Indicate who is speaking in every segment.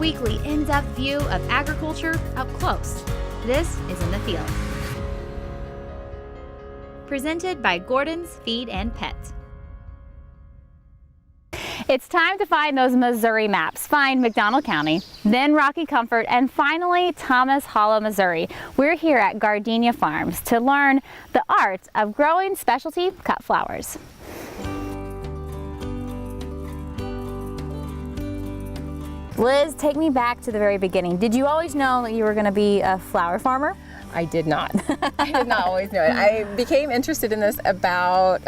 Speaker 1: weekly in-depth view of agriculture up close. This is In the Field. Presented by Gordon's Feed and Pet.
Speaker 2: It's time to find those Missouri maps. Find McDonald County, then Rocky Comfort, and finally Thomas Hollow, Missouri. We're here at Gardenia Farms to learn the art of growing specialty cut flowers. Liz, take me back to the very beginning. Did you always know that you were going to be a flower farmer?
Speaker 3: I did not. I did not always know it. I became interested in this about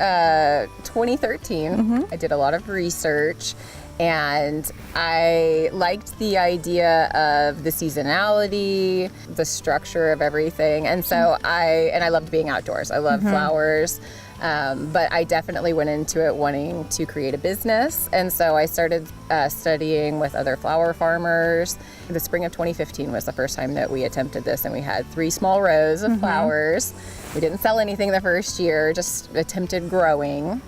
Speaker 3: 2013. I did a lot of research and I liked the idea of the seasonality, the structure of everything. And so I loved being outdoors. I love flowers. But I definitely went into it wanting to create a business. And so I started studying with other flower farmers. The spring of 2015 was the first time that we attempted this, and we had 3 small rows of flowers. We didn't sell anything the first year, just attempted growing.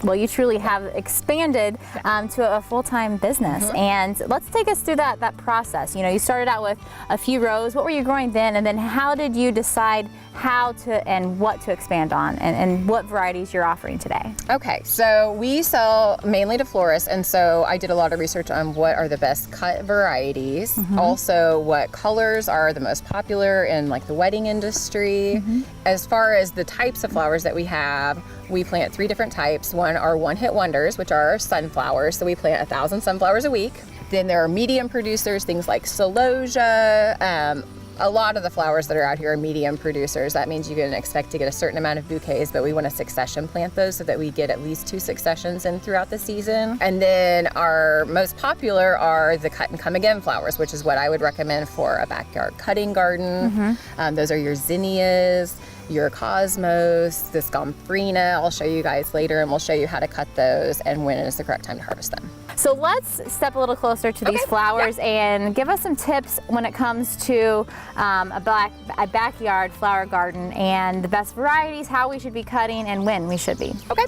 Speaker 2: Well, you truly have expanded to a full-time business. And let's take us through that process. You know, you started out with a few rows. What were you growing then? And then how did you decide how to and what to expand on, and what varieties you're offering today?
Speaker 3: Okay, so we sell mainly to florists, and so I did a lot of research on what are the best cut varieties, also what colors are the most popular in like the wedding industry. As far as the types of flowers that we have, we plant 3 different types. One are one-hit wonders, which are sunflowers, so we plant 1,000 sunflowers a week. Then there are medium producers, things like celosia. A lot of the flowers that are out here are medium producers. That means you can expect to get a certain amount of bouquets, but we want to succession plant those so that we get at least 2 successions in throughout the season. And then our most popular are the cut and come again flowers, which is what I would recommend for a backyard cutting garden. Those are your zinnias, your cosmos, this Gomphrena. I'll show you guys later, and we'll show you how to cut those and when is the correct time to harvest them.
Speaker 2: So let's step a little closer to these flowers and give us some tips when it comes to a backyard flower garden and the best varieties, how we should be cutting, and when we should be.
Speaker 3: Okay.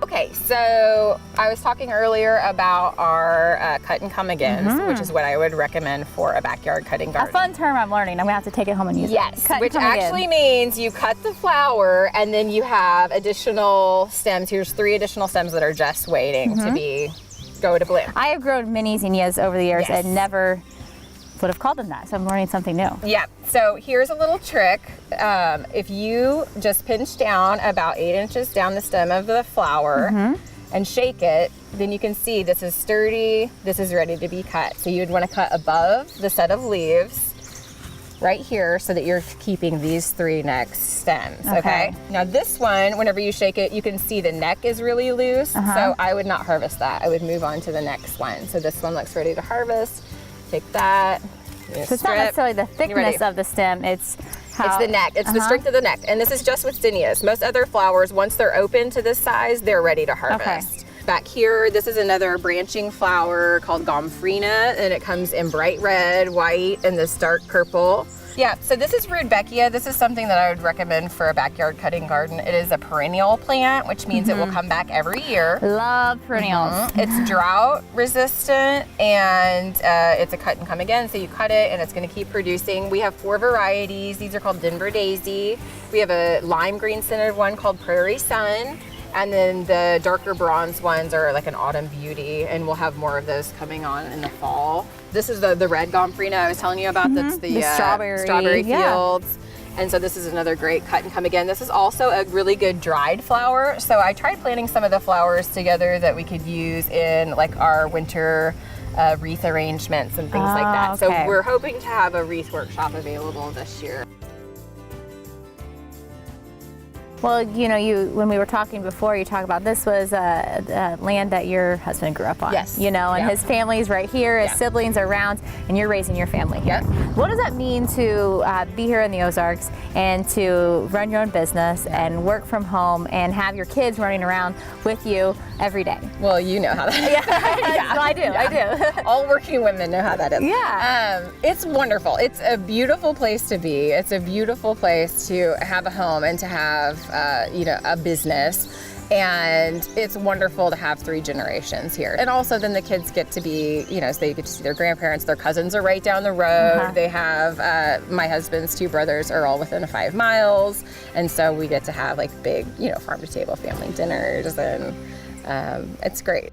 Speaker 3: Okay, so I was talking earlier about our cut and come agains, which is what I would recommend for a backyard cutting garden.
Speaker 2: A fun term I'm learning. I'm gonna have to take it home and use it.
Speaker 3: Yes, which actually means you cut the flower and then you have additional stems. Here's 3 additional stems that are just waiting to go to bloom.
Speaker 2: I have grown mini zinnias over the years and never would have called them that, so I'm learning something new.
Speaker 3: Yeah, so here's a little trick. If you just pinch down about 8 inches down the stem of the flower and shake it, then you can see this is sturdy, this is ready to be cut. So you'd want to cut above the set of leaves right here so that you're keeping these 3 next stems, okay? Now this one, whenever you shake it, you can see the neck is really loose, so I would not harvest that. I would move on to the next one. So this one looks ready to harvest. Take that.
Speaker 2: So it's not necessarily the thickness of the stem, it's
Speaker 3: it's the neck. It's the strength of the neck. And this is just with zinnias. Most other flowers, once they're open to this size, they're ready to harvest. Back here, this is another branching flower called Gomphrena, and it comes in bright red, white, and this dark purple. Yeah, so this is Rudbeckia. This is something that I would recommend for a backyard cutting garden. It is a perennial plant, which means it will come back every year.
Speaker 2: Love perennials.
Speaker 3: It's drought resistant, and it's a cut and come again. So you cut it and it's gonna keep producing. We have 4 varieties. These are called Denver Daisy. We have a lime green scented one called Prairie Sun. And then the darker bronze ones are like an autumn beauty, and we'll have more of those coming on in the fall. This is the red Gomphrena I was telling you about. That's the strawberry fields. And so this is another great cut and come again. This is also a really good dried flower. So I tried planting some of the flowers together that we could use in like our winter wreath arrangements and things like that. So we're hoping to have a wreath workshop available this year.
Speaker 2: Well, you know, when we were talking before, you talked about this was land that your husband grew up on.
Speaker 3: Yes.
Speaker 2: You know, and his family's right here, his siblings are around, and you're raising your family here. What does that mean to be here in the Ozarks and to run your own business and work from home and have your kids running around with you every day?
Speaker 3: Well, you know how that is.
Speaker 2: No, I do.
Speaker 3: All working women know how that is. It's wonderful. It's a beautiful place to be. It's a beautiful place to have a home and to have, you know, a business. And it's wonderful to have 3 generations here. And also then the kids get to be, you know, so they get to see their grandparents. Their cousins are right down the road. They have, my husband's 2 brothers are all within 5 miles. And so we get to have like big, you know, farm to table family dinners, and it's great.